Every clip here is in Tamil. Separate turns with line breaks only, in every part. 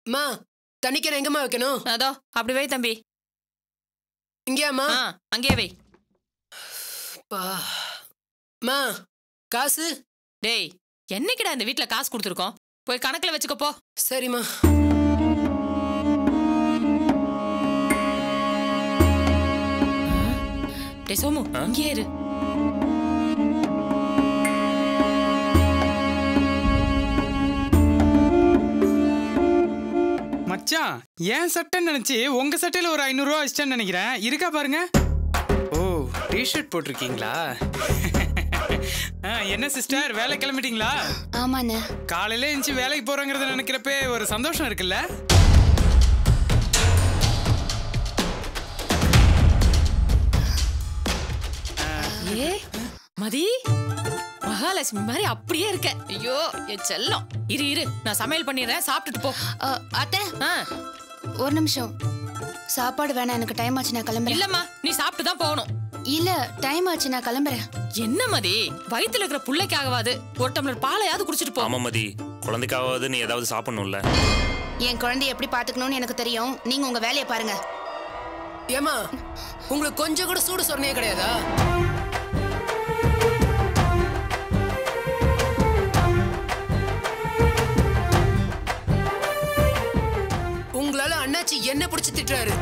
மா தண்ணிக்கரை எங்கம்மா வைக்கணும்?
அதோ அப்படி வை தம்பி.
இங்கேயாம்மா?
அங்கே வை.
மா காசு?
டேய் என்னைக்குடா இந்த வீட்ல காசு கொடுத்துருக்கோம்? போய் கணக்குல வச்சுக்கோ போ.
சரிம்மா.
டேய் சோமு இங்கே இரு.
மச்சான் ஏன் சட்டை நினைச்சு உங்க சட்டையில ஒரு 500 ரூபா வச்சிட்டேன்னு நினைக்கிறேன். இருக்கா பாருங்க. ஓ டிஷர்ட் போட்டிருக்கீங்களா? என்ன சிஸ்டர் வேலை கிளம்பிட்டீங்களா?
ஆமாண்ணே.
காலையில எழுந்துச்சு வேலைக்கு போறோங்கிறத நினைக்கிறப்ப ஒரு சந்தோஷம் இருக்குல்ல?
ஏ மதி மகாலட்சுமி மாதிரி அப்படியே இருக்க. ஐயோ என் செல்லம். இரு இரு நான் சமையல் பண்ணிடுறேன், சாப்பிட்டுட்டு போ.
அத்தை ஒரு நிமிஷம். சாப்பாடு வேணாம், எனக்கு டைம் ஆச்சு, நான் கிளம்புறேன்.
இல்லம்மா நீ சாப்பிட்டு தான் போகணும்.
இல்ல டைம் ஆச்சு, நான் கிளம்புறேன்.
என்ன மதி வயித்துல இருக்கிற புள்ளைக்காகவாது ஒரு டம்ளர் பாலையாவது குடிச்சிட்டு போ.
ஆமா மதி, குழந்தைக்காவது நீ ஏதாவது சாப்பிடணும்ல.
என் குழந்தைய எப்படி பாத்துக்கணும்னு எனக்கு தெரியும், நீங்க உங்க வேலையை பாருங்க.
ஏமா உங்களுக்கு கொஞ்சம் கூட சூடு சொன்னே கிடையாதா? உங்களால அண்ணாச்சி என்ன பிடிச்சு திட்டுறாரு.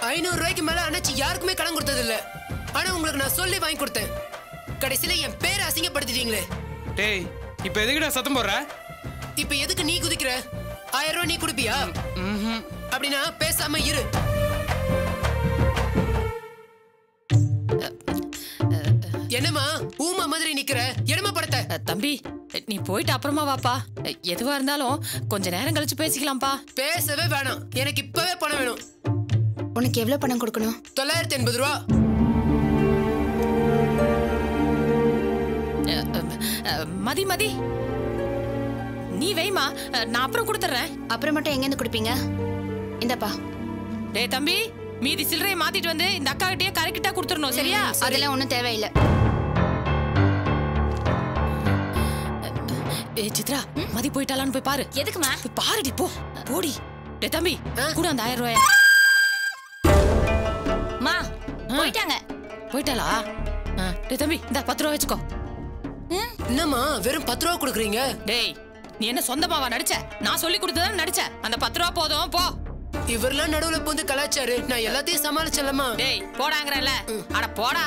₹500 மேல அண்ணாச்சி யாருக்குமே கடன் கொடுத்தது இல்ல. ஆனா உங்களுக்கு நான் சொல்லி வாங்கி கொடுத்தேன். கடைசியில என் பேரை அசிங்கப்படுத்திட்டீங்களே.
டேய் இப்ப எதுக்குடா சத்தம் போடுற?
இப்ப எதுக்கு நீ குதிக்கிற? 1000 ரூபாய் நீ குடுப்பியா? அப்படின்னா பேசாம இரு. என்னமா ஊமா மாதிரி நிக்கிற? என்னமா படத்த?
தம்பி நீ போயிட்டு அப்புறமா வாப்பா. எதுவா இருந்தாலும் கொஞ்ச நேரம் கழிச்சு பேசிக்கலாம்ப்பா.
பேசவே வேணாம், எனக்கு இப்பவே பணம் வேணும்.
உனக்கு எவ்வளவு பணம் கொடுக்கணும்?
980 ரூபா.
மதி மதி நீ வைமா, நான் அப்புறம் கொடுத்துறேன்.
அப்புறம் மட்டும் எங்க இருந்து கொடுப்பீங்க? இந்தப்பா.
டேய் தம்பி மீதி சில்லறையை மாத்திட்டு வந்து இந்த அக்கா கிட்டயே கரெக்டா கொடுத்துறணும், சரியா?
அதெல்லாம் ஒண்ணும் தேவையில்லை.
ஏ சித்ரா மதி போயிட்டாளான்னு போய் பாரு.
எதுக்குமா?
போய் பாருடி போ. போடி. டேய் தம்பி கூட அந்த 1000 ரூபாய்.
மா போயிட்டாங்க.
போயிட்டாளா? டேய் தம்பி இந்த 10 ரூபாய் வச்சுக்கோ.
என்னம்மா வெறும் 10 ரூபா கொடுக்குறீங்க?
டேய் நீ என்ன சொந்தமாவா நடிச்ச? நான் சொல்லி கொடுத்ததான் நடிச்ச. அந்த 10 ரூபாய் போதும் போ.
இவரெல்லாம் நடுவுல பூந்து கலாச்சாரு. நான் எல்லாத்தையும் சமாளிச்சலமா.
டேய் போடாங்கறல. அட போடா.